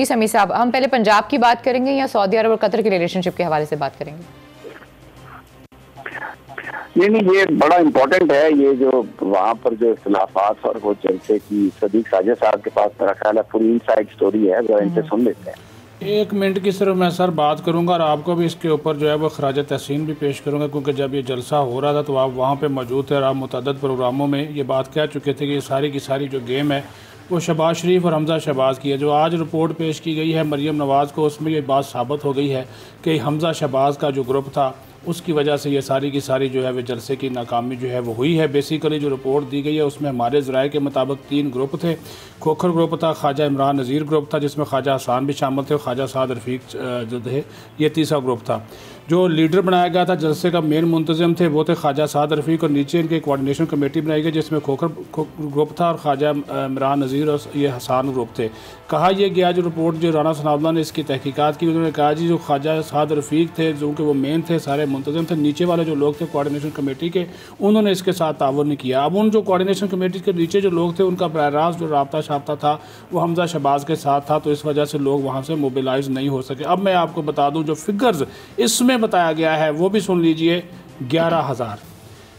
जी समी साहब, हम पहले पंजाब की बात करेंगे या सऊदी अरब और कतर के रिलेशनशिप के हवाले से बात करेंगे? नहीं, ये बड़ा इम्पोर्टेंट है। ये जो वहाँ पर जो इख्तिलाफात और वो जलसे की सदीक साजिद साहब के पास मेरा ख्याल है पूरी इनसाइड स्टोरी है, जो इनसे सुन लेते हैं। 1 मिनट की सिर्फ मैं सर बात करूंगा और आपको भी इसके ऊपर जो है वो खराज तहसीन भी पेश करूंगा, क्योंकि जब ये जलसा हो रहा था तो आप वहाँ पे मौजूद थे और आप मुतअद्दिद प्रोग्रामों में ये बात कह चुके थे कि ये सारी की सारी जो गेम है वो शहबाज शरीफ और हमज़ा शहबाज की है। जो आज रिपोर्ट पेश की गई है मरियम नवाज़ को, उसमें ये बात साबित हो गई है कि हमज़ा शहबाज का जो ग्रुप था उसकी वजह से ये सारी की सारी जो है वो जलसे की नाकामी जो है वो हुई है। बेसिकली जो रिपोर्ट दी गई है उसमें हमारे ज़राए के मुताबिक 3 ग्रुप थे। खोखर ग्रुप था, ख्वाजा इमरान नज़ीर ग्रुप था जिसमें ख्वाजा हसान भी शामिल थे, ख्वाजा साद रफ़ीक जो थे, ये तीसरा ग्रुप था। जो लीडर बनाया गया था जलसे का मेन मुंतज़म थे वो थे ख्वाजा साद रफ़ीक और नीचे इनके कोऑर्डिनेशन कमेटी बनाई गई जिसमें खोखर ग्रुप था और ख्वाजा इमरान नज़ीर और ये हसान ग्रुप थे। कहा यह गया जो रिपोर्ट जो राना सनाउल्लाह ने इसकी तहकीकात की, उन्होंने कहा जी जो ख्वाजा साद रफ़ीक थे जो कि वो मेन थे, सारे मुंतज़म थे, नीचे वाले जो लोग थे कोऑर्डिनेशन कमेटी के उन्होंने इसके साथ ताउन नहीं किया। अब उन जो कोऑर्डिनेशन कमेटी के नीचे जो लोग थे उनका बराह रास्त जो राब्ता शाब्ता था वो हमज़ा शहबाज के साथ था, तो इस वजह से लोग वहाँ से मोबिलाइज नहीं हो सके। अब मैं आपको बता दूँ जो फिगर्स इसमें बताया गया है वो भी सुन लीजिए।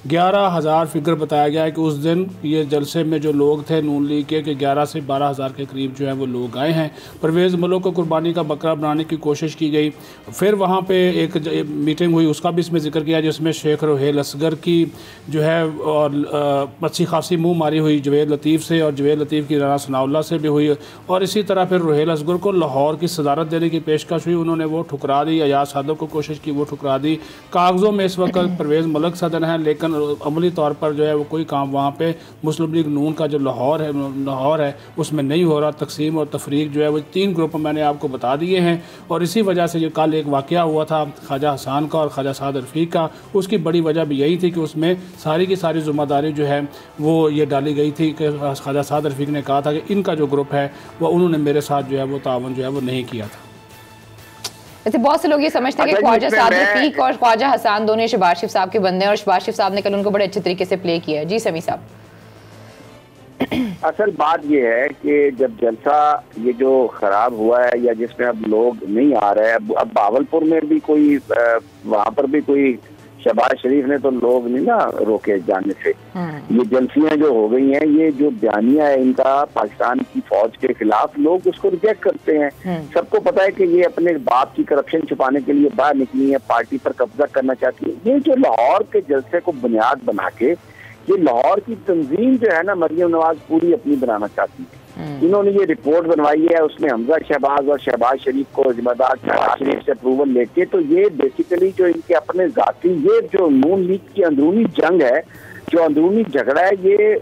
11,000 फिगर बताया गया है कि उस दिन ये जलसे में जो लोग थे नून लीग के 11 से 12,000 के करीब जो है वो लोग आए हैं। परवेज़ मुल्क को कुर्बानी का बकरा बनाने की कोशिश की गई। फिर वहाँ पे एक मीटिंग हुई, उसका भी इसमें जिक्र किया जिसमें शेख रोहेल असगर की जो है और अच्छी खासी मुँह मारी हुई जवेद लतीफ़ से और जवेद लतीफ़ की राना सनाउल्लाह से भी हुई। और इसी तरह फिर रोहेल असगर को लाहौर की सदारत देने की पेशकश हुई, उन्होंने वो ठुकरा दी। अयाज सादक को कोशिश की, वो ठुकरा दी। कागज़ों में इस वक्त परवेज़ मुल्क सदर हैं लेकिन अमली तौर पर जो है वो कोई काम वहाँ पे मुस्लिम लीग नून का जो लाहौर है उसमें नहीं हो रहा। तकसीम और तफरीक जो है वो 3 ग्रुप मैंने आपको बता दिए हैं। और इसी वजह से जो कल एक वाक़या हुआ था ख्वाजा हसान का और ख्वाजा साद रफ़ीक का, उसकी बड़ी वजह भी यही थी कि उसमें सारी की सारी ज़िम्मेदारी जो है वो ये डाली गई थी कि ख्वाजा साद रफ़ीक ने कहा था कि इनका जो ग्रुप है वो उन्होंने मेरे साथ जो है वो तावन जो है वो नहीं किया था। वैसे बहुत से लोग ये समझते हैं कि ख्वाजा साद रफ़ीक और ख्वाजा हसान दोनों शहबाज शरीफ साहब के बंदे हैं और शहबाज शरीफ साहब ने कल उनको बड़े अच्छे तरीके से प्ले किया है। जी समी साहब, असल बात ये है कि जब जलसा ये जो खराब हुआ है या जिसमें अब लोग नहीं आ रहे हैं, अब बावलपुर में भी कोई वहाँ पर भी कोई शहबाज शरीफ ने तो लोग नहीं ना रोके जाने से। ये जलसियां जो हो गई हैं, ये जो बयानिया है इनका पाकिस्तान की फौज के खिलाफ, लोग उसको रिजेक्ट करते हैं। सबको पता है कि ये अपने बाप की करप्शन छुपाने के लिए बाहर निकली है, पार्टी पर कब्जा करना चाहती है। ये जो लाहौर के जलसे को बुनियाद बना के ये लाहौर की तंजीम जो है ना मरियम नवाज पूरी अपनी बनाना चाहती है। इन्होंने ये रिपोर्ट बनवाई है, उसमें हमजा शहबाज और शहबाज शरीफ को जिम्मेदार शहबाज शरीफ से अप्रूवल लेके, तो ये बेसिकली जो इनके अपने जाती ये जो नून लीग की अंदरूनी जंग है, जो अंदरूनी झगड़ा है, ये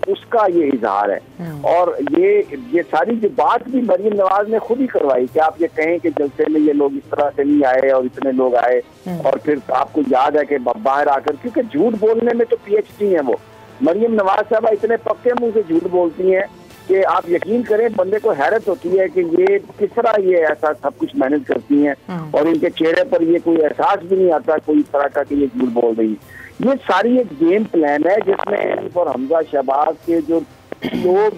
उसका ये इजहार है। और ये सारी जो बात भी मरियम नवाज ने खुद ही करवाई कि आप ये कहें कि जलसे में ये लोग इस तरह से नहीं आए और इतने लोग आए, और फिर आपको याद है कि बाहर आकर, क्योंकि झूठ बोलने में तो PhD है वो मरियम नवाज साहब, इतने पक्के मुंह से झूठ बोलती हैं कि आप यकीन करें बंदे को हैरत होती है कि ये किस तरह ये ऐसा सब कुछ मैनेज करती हैं और इनके चेहरे पर ये कोई एहसास भी नहीं आता कोई तरह का कि ये झूठ बोल रही है। ये सारी एक गेम प्लान है जिसमें और हमजा शहबाज के जो लोग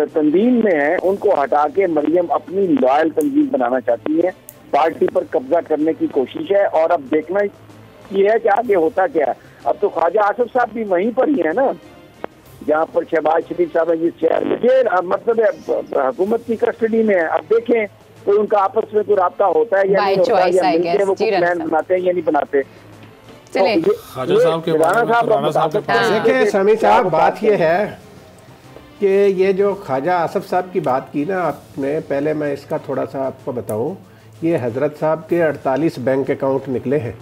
तंजीम में हैं उनको हटा के मरियम अपनी लॉयल तंजीम बनाना चाहती है, पार्टी पर कब्जा करने की कोशिश है। और अब देखना ये है कि आगे होता क्या है। अब तो ख्वाजा आसिफ साहब भी वहीं पर ही है ना जहाँ पर शहबाज शरीफ साहब ये मतलब हुकूमत की कस्टडी में है। अब देखें कोई उनका आपस में कोई राब्ता होता है या नहीं होता है, या मिलके वो प्लान बनाते हैं या नहीं बनाते। देखिए समी साहब, बात ये है कि ये जो ख्वाजा आसिफ साहब की बात की ना आपने, पहले मैं इसका थोड़ा सा आपको बताऊं। ये हजरत साहब के 48 बैंक अकाउंट निकले हैं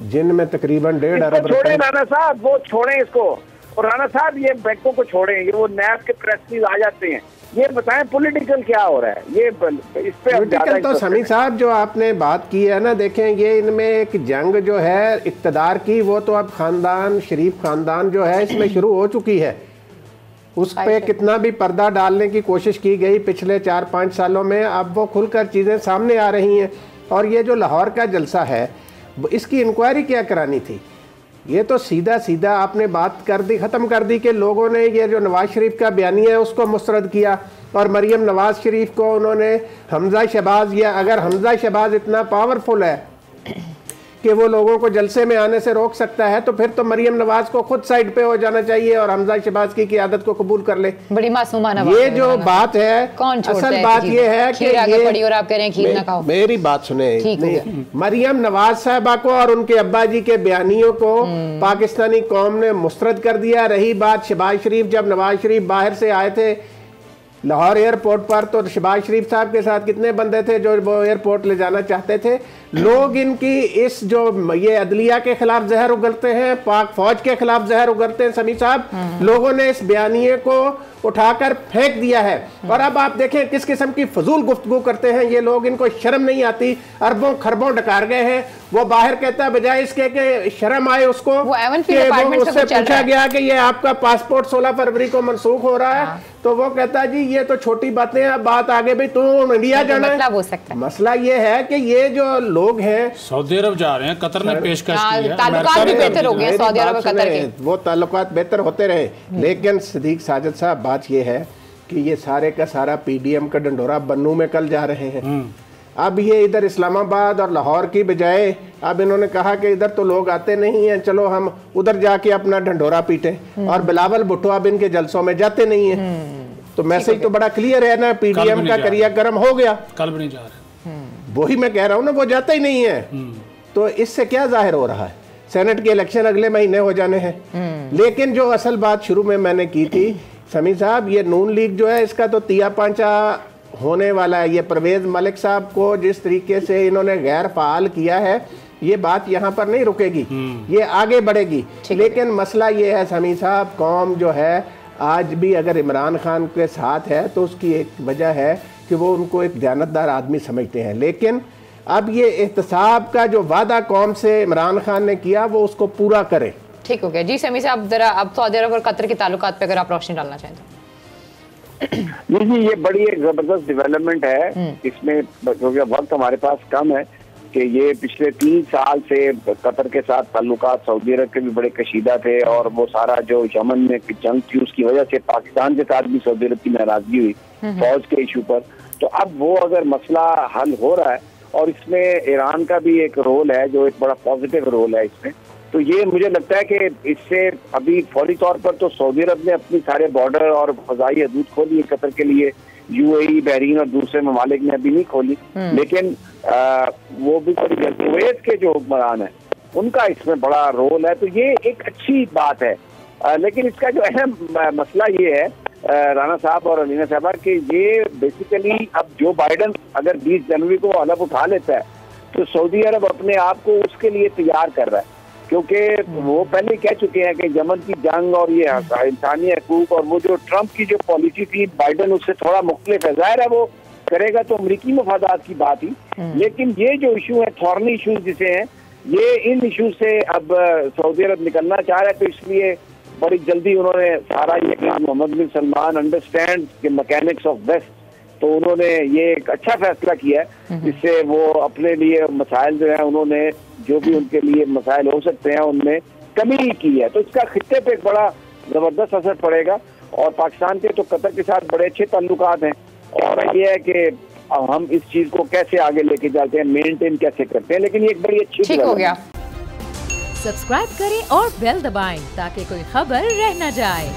जिनमें तकरीबन 1.5 अरब रुपए। राणा साहब वो छोड़ें इसको, और राणा साहब ये बैंकों को छोड़ें, ये वो नैब के प्रेस आ जाते हैं। ये बताएं पॉलिटिकल क्या हो रहा है, ये इस पे पॉलिटिकल तो समी साहब जो आपने बात की है ना, देखें ये इनमें एक जंग जो है इक़्तिदार की, वो तो अब खानदान शरीफ खानदान जो है इसमें शुरू हो चुकी है। उस पे कितना भी पर्दा डालने की कोशिश की गई पिछले 4-5 सालों में, अब वो खुलकर चीज़ें सामने आ रही हैं। और ये जो लाहौर का जलसा है इसकी इंक्वायरी क्या करानी थी? ये तो सीधा सीधा आपने बात कर दी, ख़त्म कर दी कि लोगों ने ये जो नवाज शरीफ का बयानिया है उसको मुस्तरद किया और मरियम नवाज शरीफ को उन्होंने हमजा शहबाज, या अगर हमजा शहबाज इतना पावरफुल है कि वो लोगों को जलसे में आने से रोक सकता है, तो फिर तो मरियम नवाज को खुद साइड पे हो जाना चाहिए और हमजा शहबाज की क़ियादत को कबूल कर ले। बड़ी मासूमाना ये जो बात है, असल बात ये है कि ये पड़ी और आप कह रहे हैं खीर ना खाओ। मेरी बात सुने, मरियम नवाज साहबा को और उनके अब्बा जी के बयानियों को पाकिस्तानी कौम ने मुस्तरद कर दिया। रही बात शहबाज शरीफ, जब नवाज शरीफ बाहर से आए थे लाहौर एयरपोर्ट पर, तो शहबाज शरीफ साहब के साथ कितने बंदे थे जो वो एयरपोर्ट ले जाना चाहते थे। लोग इनकी इस जो ये अदलिया के खिलाफ जहर उगलते हैं, पाक फौज के खिलाफ जहर उगलते हैं समी साहब, लोगों ने इस बयानिए को उठाकर फेंक दिया है। और अब आप देखें किस किस्म की फजूल गुफ्तगू करते हैं ये लोग, इनको शर्म नहीं आती। अरबों खरबों डकार गए हैं। वो बाहर कहता है बजाय इसके कि शर्म आए उसको, उससे पूछा गया कि ये आपका पासपोर्ट 16 फरवरी को मनसूख हो रहा है, तो वो कहता है जी ये तो छोटी बातें हैं, बात आगे भी तू इंडिया जाना है। मसला ये है कि ये जो लोग हैं सऊदी अरब जा रहे हैं, कतर ने पेशकश की है, ताल्लुकात भी बेहतर हो गए सऊदी अरब और कतर के, वो ताल्लुकात बेहतर होते रहे। लेकिन सदीक साजिद साहब, बात ये है कि ये सारे का सारा पीडीएम का डंडोरा बन्नू में कल जा रहे हैं। अब ये इधर इस्लामाबाद और लाहौर की बजाय अब इन्होंने कहा कि इधर तो लोग आते नहीं हैं, चलो हम उधर जाके अपना ढंढोरा पीटे। और बिलावल भुट्टो अब इनके जलसों में जाते नहीं है। तो मैसेज तो बड़ा क्लियर है ना, पीडीएम का करिया गर्म हो गया, कल भी नहीं जा रहे। वही मैं कह रहा हूँ ना, वो जाता ही नहीं है। तो इससे क्या जाहिर हो रहा है, सेनेट के इलेक्शन अगले महीने हो जाने हैं। लेकिन जो असल बात शुरू में मैंने की थी समी साहब, ये नून लीग जो है इसका तो तिया पांचा होने वाला है। ये परवेज मलिक साहब को जिस तरीके से इन्होंने गैर फाल किया है, ये बात यहाँ पर नहीं रुकेगी, ये आगे बढ़ेगी। लेकिन मसला ये है समी साहब, कौम जो है आज भी अगर इमरान खान के साथ है तो उसकी एक वजह है कि वो उनको एक दयानतदार आदमी समझते हैं। लेकिन अब ये एहतसाब का जो वादा कौम से इमरान खान ने किया वो उसको पूरा करे। ठीक हो गया जी। समी साहब जरा अब सऊदी अरब और कतर के ताल्लुकात पे अगर आप रोशनी डालना चाहें तो। जी, ये बड़ी एक जबरदस्त डेवलपमेंट है इसमें, क्योंकि वक्त हमारे पास कम है कि ये पिछले 3 साल से कतर के साथ ताल्लुकात सऊदी अरब के भी बड़े कशीदा थे, और वो सारा जो यमन में जंग थी उसकी वजह से पाकिस्तान के साथ भी सऊदी अरब की नाराजगी हुई फौज के इशू पर। तो अब वो अगर मसला हल हो रहा है, और इसमें ईरान का भी एक रोल है जो एक बड़ा पॉजिटिव रोल है इसमें, तो ये मुझे लगता है कि इससे अभी फौरी तौर पर तो सऊदी अरब ने अपनी सारे बॉर्डर और फजाई हदूद खोली है कतर के लिए, यूएई, बहरीन और दूसरे ममालिक ने अभी नहीं खोली, लेकिन वो भी बड़ी जल्दी। कुवैत के जो हुक्मरान है उनका इसमें बड़ा रोल है, तो ये एक अच्छी बात है। लेकिन इसका जो अहम मसला ये है राना साहब और अलीना साहबा कि ये बेसिकली अब जो बाइडन अगर 20 जनवरी को अलग उठा लेता है तो सऊदी अरब अपने आप को उसके लिए तैयार कर रहा है, क्योंकि वो पहले कह चुके हैं कि यमन की जंग और ये इंसानी हकूक और वो जो ट्रंप की जो पॉलिसी थी बाइडन उससे थोड़ा मुख्तलिफ है। जाहिर है वो करेगा तो अमरीकी मफादात की बात ही, लेकिन ये जो इशू है थॉर्नी इशूज जिसे हैं, ये इन इशू से अब सऊदी अरब निकलना चाह रहा है। तो इसलिए बड़ी जल्दी उन्होंने सारा ये मोहम्मद बिन सलमान अंडरस्टैंड के मैकेनिक्स ऑफ वेस्ट, तो उन्होंने ये एक अच्छा फैसला किया है जिससे वो अपने लिए मसाइल जो है उन्होंने जो भी उनके लिए मसाइल हो सकते हैं उनमें कमी की है। तो इसका खित्ते पे एक बड़ा जबरदस्त असर पड़ेगा, और पाकिस्तान के तो कतर के साथ बड़े अच्छे ताल्लुकात हैं, और ये है कि हम इस चीज को कैसे आगे लेके जाते हैं, मेंटेन कैसे करते हैं। लेकिन ये एक बड़ी अच्छी ठीक हो गया। सब्सक्राइब करें और बेल दबाएं ताकि कोई खबर रह न जाए।